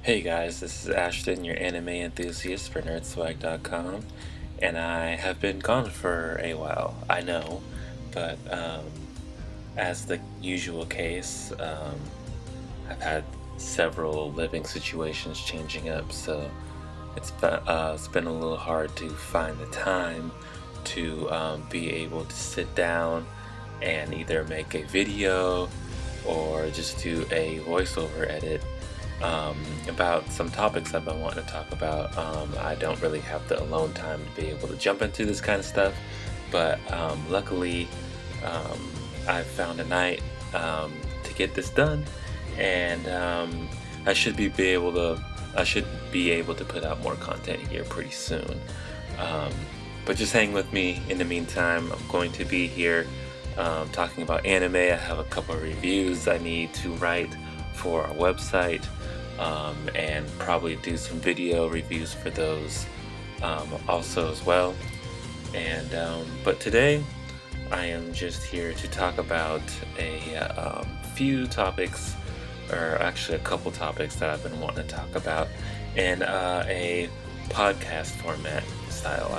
Hey guys, this is Ashton, your anime enthusiast for nerdswag.com, and I have been gone for a while, I know, but as the usual case, I've had several living situations changing up, so it's been a little hard to find the time to be able to sit down and either make a video or just do a voiceover edit about some topics I've been wanting to talk about. I don't really have the alone time to be able to jump into this kind of stuff, but luckily I've found a night to get this done, and I should be able to put out more content here pretty soon. But just hang with me in the meantime. I'm going to be here talking about anime. I have a couple of reviews I need to write for our website, and probably do some video reviews for those also as well. And but today I am just here to talk about a few topics, or actually a couple topics that I've been wanting to talk about in a podcast format style.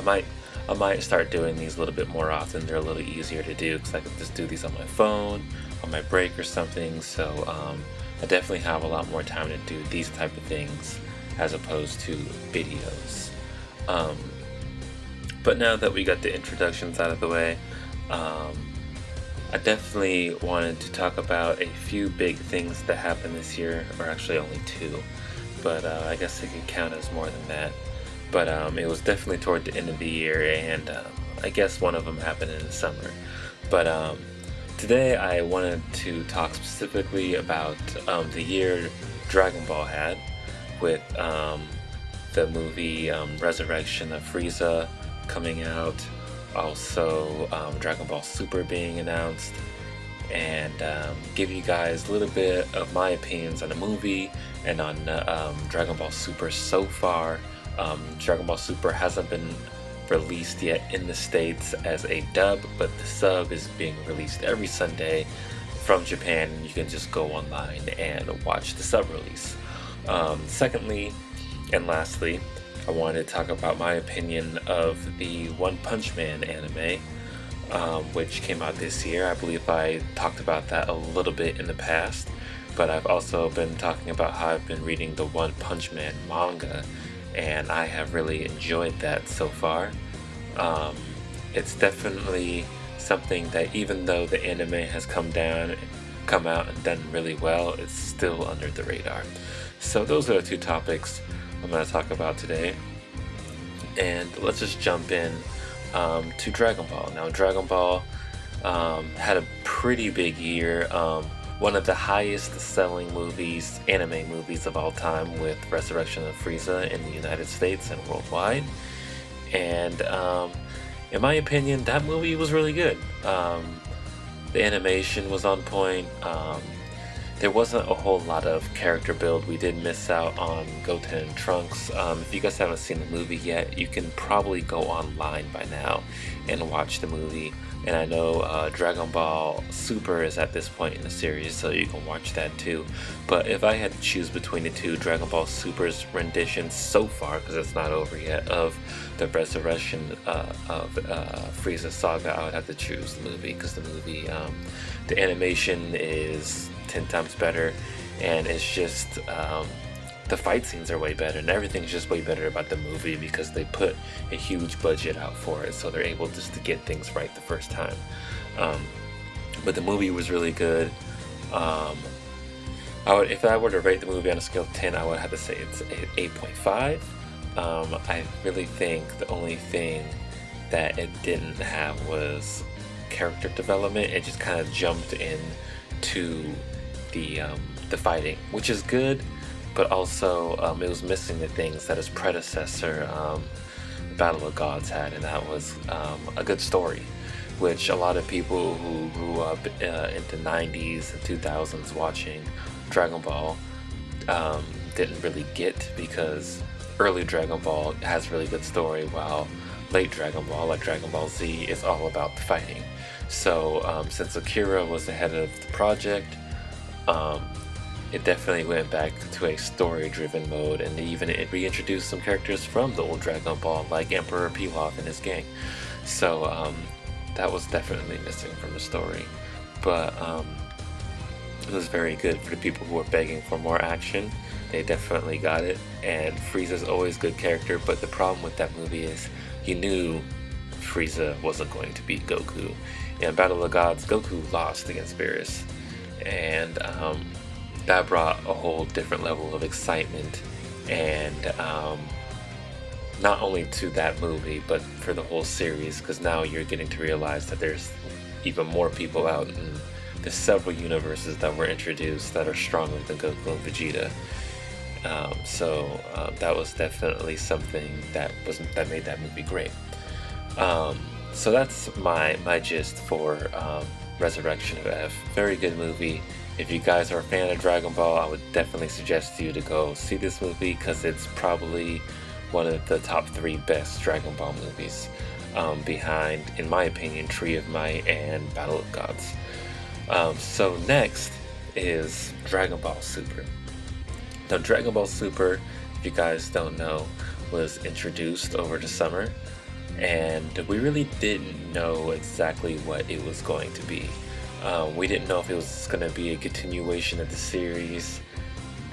I might start doing these a little bit more often. They're a little easier to do because I can just do these on my phone, on my break or something. So I definitely have a lot more time to do these type of things as opposed to videos. But now that we got the introductions out of the way, I definitely wanted to talk about a few big things that happened this year, or actually only two, but I guess it could count as more than that. But it was definitely toward the end of the year, and I guess one of them happened in the summer. But today I wanted to talk specifically about the year Dragon Ball had, with the movie Resurrection of Frieza coming out, also Dragon Ball Super being announced, and give you guys a little bit of my opinions on the movie and on Dragon Ball Super so far. Dragon Ball Super hasn't been released yet in the States as a dub, but the sub is being released every Sunday from Japan, and you can just go online and watch the sub release. Secondly, and lastly, I wanted to talk about my opinion of the One Punch Man anime, which came out this year. I believe I talked about that a little bit in the past, but I've also been talking about how I've been reading the One Punch Man manga, and I have really enjoyed that so far. It's definitely something that, even though the anime has come out and done really well, it's still under the radar. So those are the two topics I'm going to talk about today, and let's just jump in to Dragon Ball. Now, Dragon Ball had a pretty big year. One of the highest selling anime movies of all time, with Resurrection of Frieza in the United States and worldwide. And in my opinion, that movie was really good. The animation was on point. There wasn't a whole lot of character build. We did miss out on Goten and Trunks. If you guys haven't seen the movie yet, you can probably go online by now and watch the movie. And I know Dragon Ball Super is at this point in the series, so you can watch that too. But if I had to choose between the two, Dragon Ball Super's rendition so far, because it's not over yet, of the Resurrection of Frieza saga, I would have to choose the movie, because the movie, the animation is 10 times better, and it's just the fight scenes are way better, and everything's just way better about the movie because they put a huge budget out for it, so they're able just to get things right the first time. But the movie was really good. If I were to rate the movie on a scale of 10, I would have to say it's 8.5. I really think the only thing that it didn't have was character development. It just kind of jumped into the fighting, which is good, but also it was missing the things that its predecessor, Battle of Gods, had, and that was a good story, which a lot of people who grew up in the 90s and 2000s watching Dragon Ball didn't really get, because early Dragon Ball has really good story, while late Dragon Ball, like Dragon Ball Z, is all about the fighting. So since Akira was the head of the project, it definitely went back to a story-driven mode, and they even reintroduced some characters from the old Dragon Ball, like Emperor Pilaf and his gang. So that was definitely missing from the story, but it was very good for the people who were begging for more action. They definitely got it, and Frieza's always a good character, but the problem with that movie is you knew Frieza wasn't going to beat Goku. In Battle of the Gods, Goku lost against Beerus, and that brought a whole different level of excitement, and not only to that movie, but for the whole series, because now you're getting to realize that there's even more people out in the several universes that were introduced that are stronger than Goku and Vegeta. So that was definitely something that made that movie great. So that's my gist for Resurrection of F. Very good movie. If you guys are a fan of Dragon Ball, I would definitely suggest you to go see this movie, because it's probably one of the top 3 best Dragon Ball movies, behind, in my opinion, Tree of Might and Battle of Gods. So next is Dragon Ball Super. Now, Dragon Ball Super, if you guys don't know, was introduced over the summer, and we really didn't know exactly what it was going to be. We didn't know if it was going to be a continuation of the series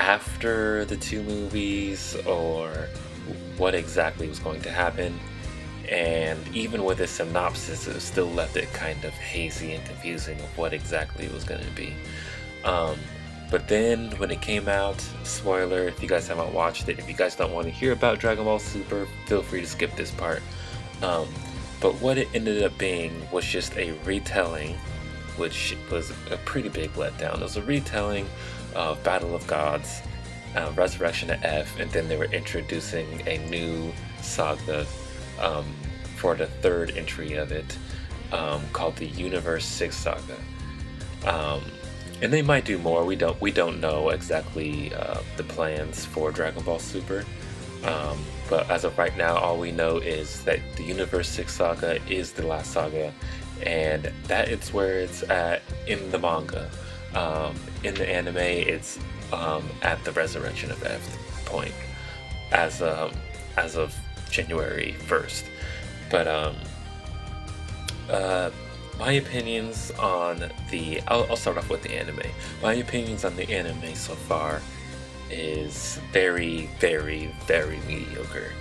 after the 2 movies, or what exactly was going to happen. And even with a synopsis, it still left it kind of hazy and confusing of what exactly it was going to be. But then when it came out, spoiler if you guys haven't watched it, if you guys don't want to hear about Dragon Ball Super, feel free to skip this part. But what it ended up being was just a retelling, which was a pretty big letdown. It was a retelling of Battle of Gods, Resurrection of F, and then they were introducing a new saga for the 3rd entry of it, called the Universe 6 Saga. And they might do more. We don't know exactly the plans for Dragon Ball Super. But as of right now, all we know is that the Universe 6 Saga is the last saga, and that it's where it's at in the manga. In the anime, it's at the Resurrection of F point as of January 1st. But my opinions on I'll start off with the anime. My opinions on the anime so far is very, very, very mediocre.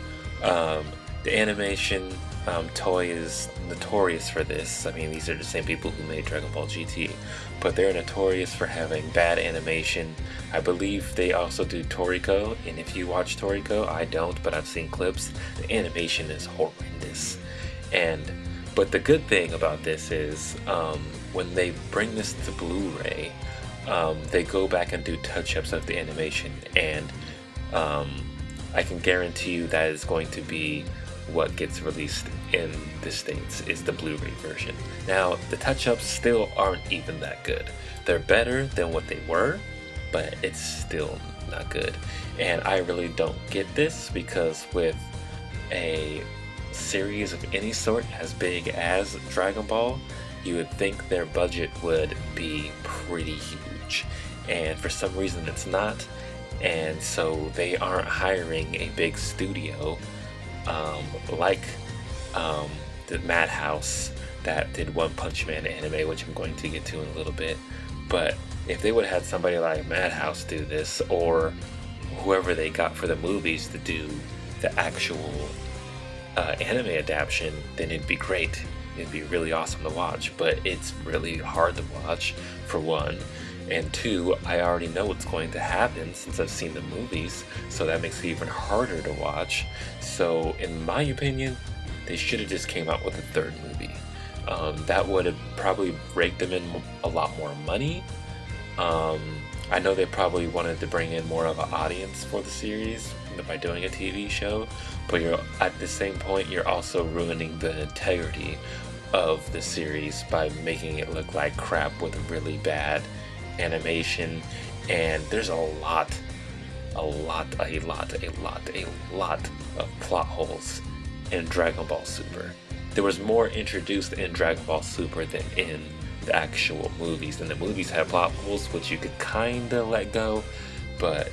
The animation, Toei is notorious for this. I mean, these are the same people who made Dragon Ball GT, but they're notorious for having bad animation. I believe they also do Toriko, and if you watch Toriko, I don't, but I've seen clips, the animation is horrendous. But the good thing about this is, when they bring this to Blu-ray, they go back and do touch-ups of the animation, and I can guarantee you that is going to be what gets released in the States, is the Blu-ray version. Now, the touch-ups still aren't even that good. They're better than what they were, but it's still not good. And I really don't get this, because with a series of any sort as big as Dragon Ball, you would think their budget would be pretty huge, and for some reason it's not. And so they aren't hiring a big studio like the Madhouse that did One Punch Man anime, which I'm going to get to in a little bit. But if they would have had somebody like Madhouse do this, or whoever they got for the movies to do the actual anime adaptation, then it'd be great. It'd be really awesome to watch, but it's really hard to watch, for one. And 2, I already know what's going to happen since I've seen the movies, so that makes it even harder to watch. So in my opinion, they should have just came out with a 3rd movie. That would have probably raked them in a lot more money. I know they probably wanted to bring in more of an audience for the series by doing a TV show, but at the same point, you're also ruining the integrity of the series by making it look like crap with really bad animation. And there's a lot of plot holes in Dragon Ball Super. There was more introduced in Dragon Ball Super than in the actual movies. And the movies had plot holes, which you could kind of let go, but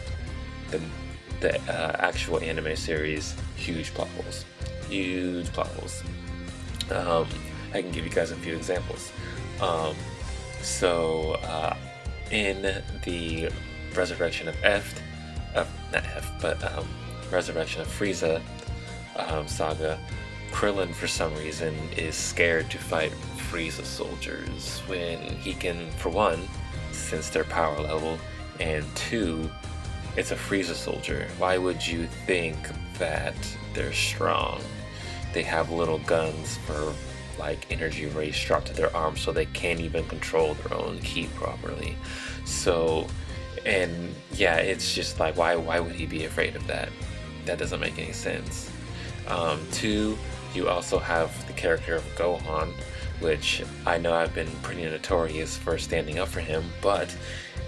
the actual anime series, huge plot holes. Huge plot holes. I can give you guys a few examples. In the Resurrection of Resurrection of Frieza saga, Krillin for some reason is scared to fight Frieza soldiers when he can, for one, sense their power level, and two, it's a Frieza soldier. Why would you think that they're strong? They have little guns for like energy rays strapped to their arms, so they can't even control their own ki properly. So, and yeah, it's just like, why would he be afraid of that? That doesn't make any sense. Two, you also have the character of Gohan, which I know I've been pretty notorious for standing up for him, but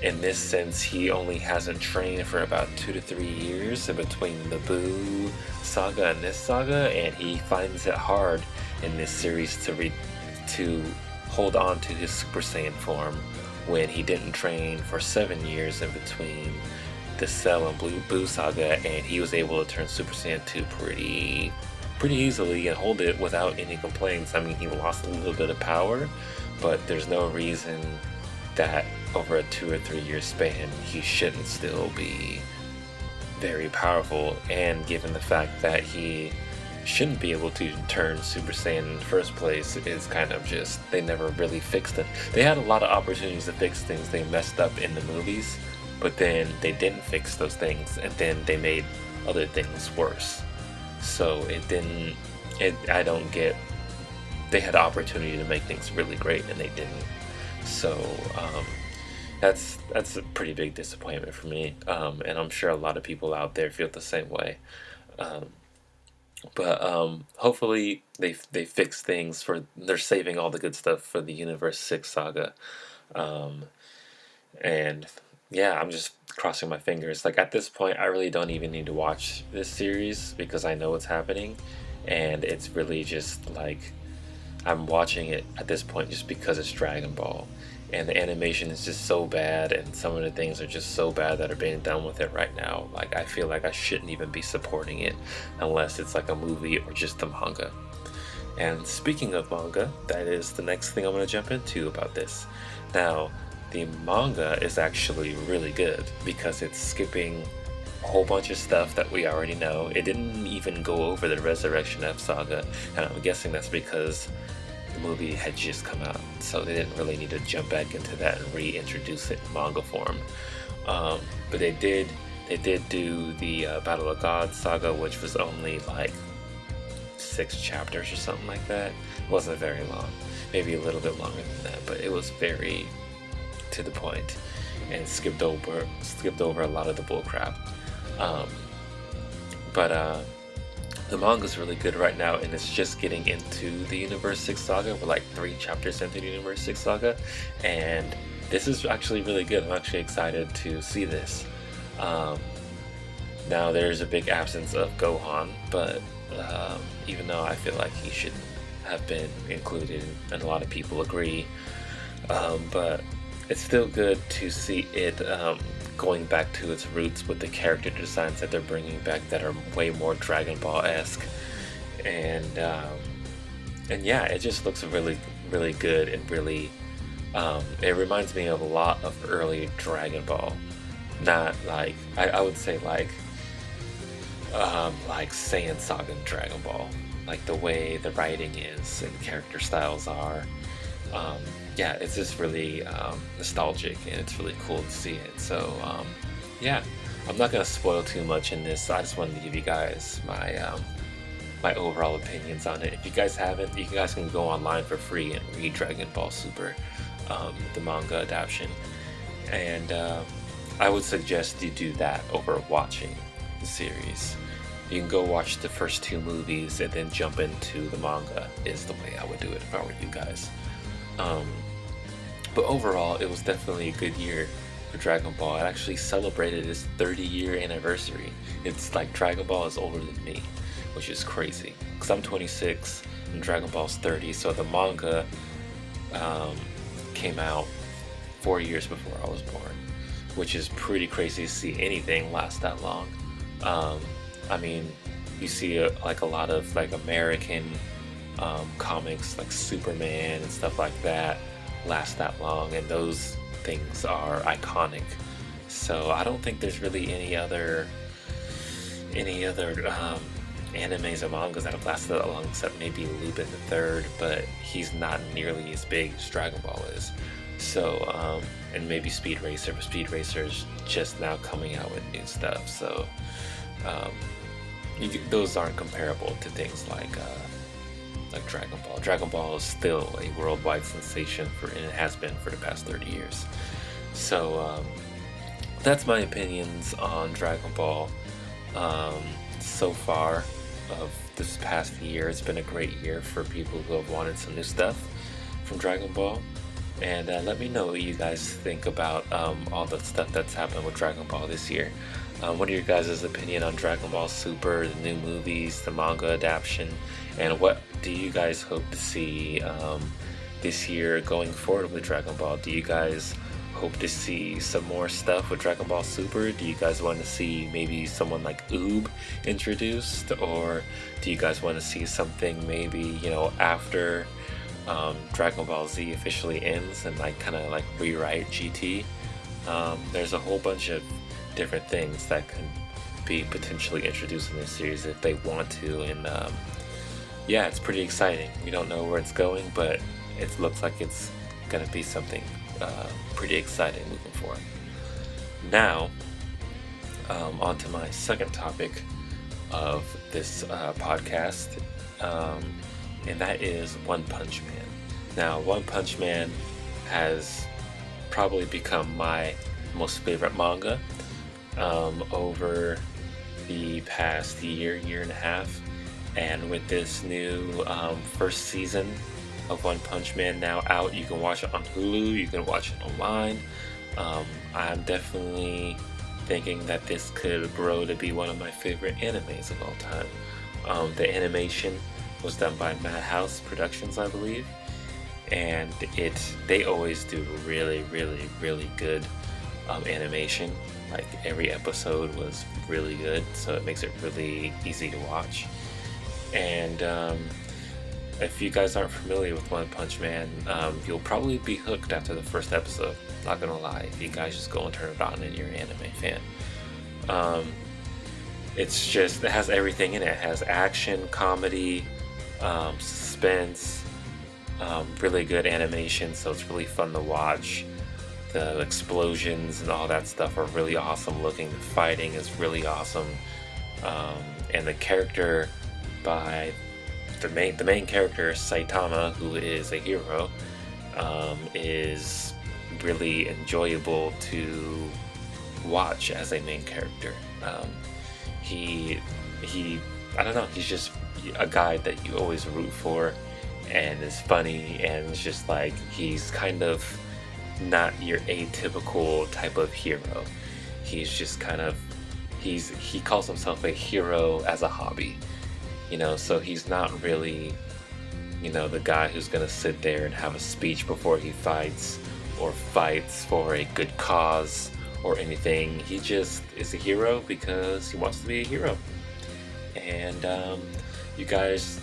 in this sense, he only hasn't trained for about 2 to 3 years in between the Buu saga and this saga, and he finds it hard in this series to hold on to his Super Saiyan form when he didn't train for 7 years in between the Cell and Buu saga, and he was able to turn Super Saiyan 2 pretty easily and hold it without any complaints. I mean, he lost a little bit of power, but there's no reason that over a 2 or 3 year span he shouldn't still be very powerful. And given the fact that he shouldn't be able to turn Super Saiyan in the first place, is kind of just, they never really fixed it. They had a lot of opportunities to fix things they messed up in the movies, but then they didn't fix those things, and then they made other things worse. So I don't get, they had the opportunity to make things really great and they didn't. So that's a pretty big disappointment for me, and I'm sure a lot of people out there feel the same way. But hopefully they fix things they're saving all the good stuff for the Universe 6 saga. And yeah, I'm just crossing my fingers. Like, at this point, I really don't even need to watch this series because I know what's happening, and it's really just like, I'm watching it at this point just because it's Dragon Ball, and the animation is just so bad, and some of the things are just so bad that are being done with it right now. Like, I feel like I shouldn't even be supporting it unless it's like a movie or just the manga. And speaking of manga, that is the next thing I'm going to jump into about this. Now, the manga is actually really good because it's skipping a whole bunch of stuff that we already know. It didn't even go over the Resurrection F saga, and I'm guessing that's because the movie had just come out, so they didn't really need to jump back into that and reintroduce it in manga form. But they did do the Battle of Gods saga, which was only like 6 chapters or something like that. It wasn't very long, maybe a little bit longer than that, but it was very to the point and skipped over a lot of the bullcrap. But the manga's really good right now, and it's just getting into the Universe 6 saga. We're like 3 chapters into the Universe 6 saga, and this is actually really good. I'm actually excited to see this. Now, there's a big absence of Gohan, but even though I feel like he should have been included, and a lot of people agree, but it's still good to see it going back to its roots with the character designs that they're bringing back that are way more Dragon Ball-esque, and yeah, it just looks really, really good, and really, it reminds me of a lot of early Dragon Ball. Not like, I would say like Saiyan Saga and Dragon Ball, like the way the writing is and character styles are. Yeah, it's just really nostalgic, and it's really cool to see it. So yeah, I'm not gonna spoil too much in this. I just wanted to give you guys my overall opinions on it. If you guys haven't, you guys can go online for free and read Dragon Ball Super, the manga adaptation, and I would suggest you do that over watching the series. You can go watch the first 2 movies and then jump into the manga, is the way I would do it if I were you guys. But overall, it was definitely a good year for Dragon Ball. It actually celebrated its 30-year anniversary. It's like Dragon Ball is older than me, which is crazy, because I'm 26 and Dragon Ball's 30, so the manga came out 4 years before I was born, which is pretty crazy to see anything last that long. Um, I mean, you see like a lot of like American comics like Superman and stuff like that last that long, and those things are iconic. So I don't think there's really any other animes or mangas that have lasted that long, except maybe Lupin the Third, but he's not nearly as big as Dragon Ball is. So, and maybe Speed Racer, but Speed Racer is just now coming out with new stuff. So, um, those aren't comparable to things like Dragon Ball. Dragon Ball is still a worldwide sensation and it has been for the past 30 years. So, that's my opinions on Dragon Ball. So far of this past year, it's been a great year for people who have wanted some new stuff from Dragon Ball. And let me know what you guys think about all the stuff that's happened with Dragon Ball this year. What are your guys' opinion on Dragon Ball Super, the new movies, the manga adaptation, and what do you guys hope to see this year going forward with Dragon Ball? Do you guys hope to see some more stuff with Dragon Ball Super? Do you guys want to see maybe someone like Oob introduced, or do you guys want to see something maybe after Dragon Ball Z officially ends and like kind of like rewrite GT? There's a whole bunch of different things that can be potentially introduced in this series if they want to, and yeah, it's pretty exciting. We don't know where it's going, but it looks like it's gonna be something pretty exciting moving forward. Now, on to my second topic of this podcast, and that is One Punch Man. Now, One Punch Man has probably become my most favorite manga over the past year and a half, and with this new first season of One Punch Man now out, you can watch it on Hulu, you can watch it online. I'm definitely thinking that this could grow to be one of my favorite animes of all time. The animation was done by Madhouse Productions, I believe, and they always do really good animation. Like every episode was really good, so it makes it really easy to watch. And if you guys aren't familiar with One Punch Man, you'll probably be hooked after the first episode. Not gonna lie, if you guys just go and turn it on and you're an anime fan. It has everything in it. It has action, comedy, suspense, really good animation, so it's really fun to watch. The explosions and all that stuff are really awesome looking. The fighting is really awesome. And the character by the main character, Saitama, who is a hero, is really enjoyable to watch as a main character. He I don't know, he's just a guy that you always root for, and is funny, and it's just like he's kind of not your atypical type of hero. He's just kind of he calls himself a hero as a hobby, so he's not really the guy who's gonna sit there and have a speech before he fights, or fights for a good cause or anything. He just is a hero because he wants to be a hero. And you guys,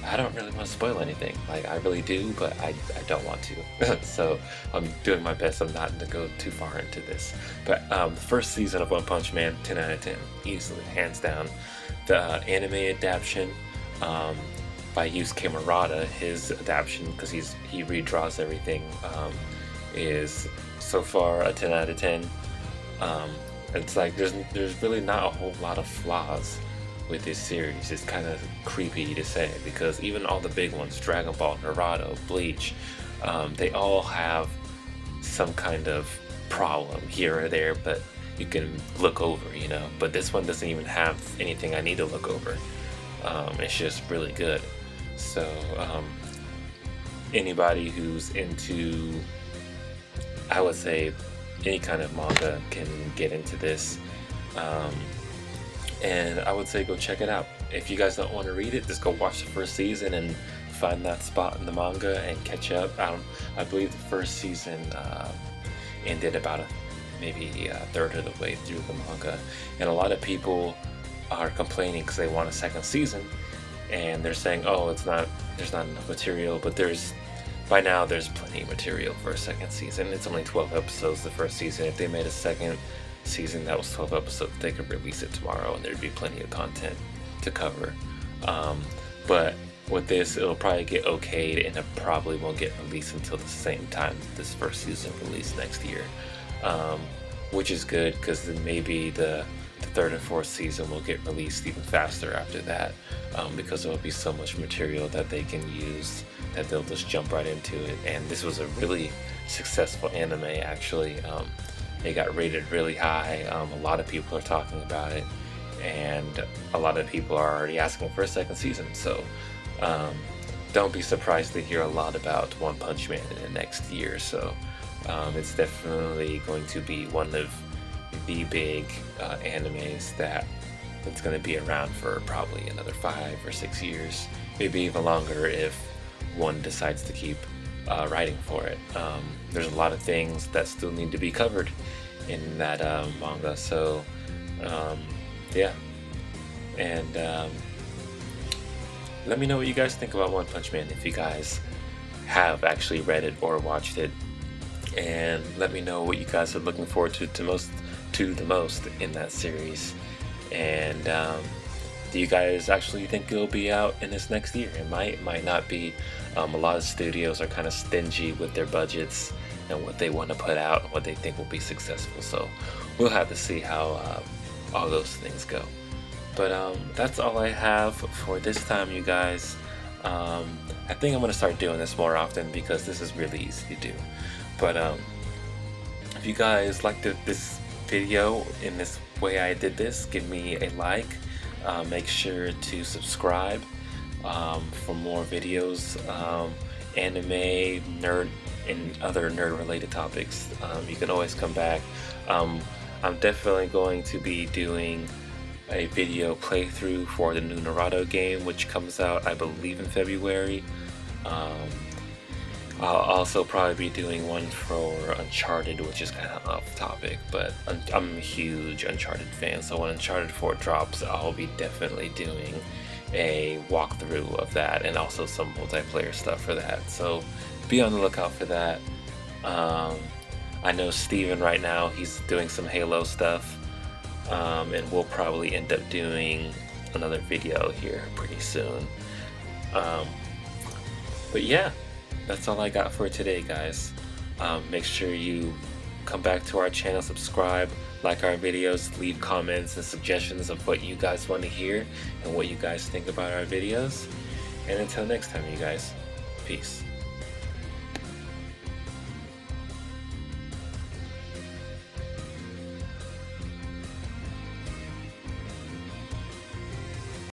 I don't really want to spoil anything. Like, I really do, but I don't want to. So I'm doing my best. I'm not to go too far into this. But the first season of One Punch Man, 10 out of 10, easily, hands down. The anime adaptation by Yusuke Murata, his adaptation, because he redraws everything, is so far a 10 out of 10. It's like there's really not a whole lot of flaws with this series. It's kind of creepy to say, because even all the big ones, Dragon Ball, Naruto, Bleach, they all have some kind of problem here or there, but you can look over, but this one doesn't even have anything I need to look over. It's just really good. So anybody who's into, I would say, any kind of manga can get into this, and I would say go check it out. If you guys don't want to read it, just go watch the first season and find that spot in the manga and catch up. I believe the first season ended about maybe a third of the way through the manga, and a lot of people are complaining because they want a second season, and they're saying, oh, there's not enough material, but by now there's plenty of material for a second season. It's only 12 episodes the first season. If they made a second season that was 12 episodes, they could release it tomorrow and there'd be plenty of content to cover. But with this, it'll probably get okayed and it probably won't get released until the same time this first season released next year, which is good because then maybe the third and fourth season will get released even faster after that, because there will be so much material that they can use that they'll just jump right into it. And this was a really successful anime, actually. It got rated really high. A lot of people are talking about it, and a lot of people are already asking for a second season. So don't be surprised to hear a lot about One Punch Man in the next year. So it's definitely going to be one of the big animes that it's going to be around for probably another 5 or 6 years, maybe even longer if one decides to keep writing for it. There's a lot of things that still need to be covered in that manga, so yeah. And let me know what you guys think about One Punch Man, if you guys have actually read it or watched it, and let me know what you guys are looking forward to the most in that series. And do you guys actually think it'll be out in this next year? It might not be. A lot of studios are kind of stingy with their budgets and what they want to put out and what they think will be successful, so we'll have to see how all those things go. But that's all I have for this time, you guys. I think I'm going to start doing this more often because this is really easy to do. But if you guys liked this video in this way I did this, give me a like. Make sure to subscribe for more videos, anime, nerd, and other nerd related topics. You can always come back. I'm definitely going to be doing a video playthrough for the new Naruto game, which comes out, I believe, in February. I'll also probably be doing one for Uncharted, which is kind of off topic, but I'm a huge Uncharted fan, so when Uncharted 4 drops, I'll be definitely doing a walkthrough of that, and also some multiplayer stuff for that, so be on the lookout for that. I know Steven right now, he's doing some Halo stuff, and we'll probably end up doing another video here pretty soon. But yeah, that's all I got for today, guys. Make sure you come back to our channel, subscribe, like our videos, leave comments and suggestions of what you guys want to hear and what you guys think about our videos. And until next time, you guys, peace.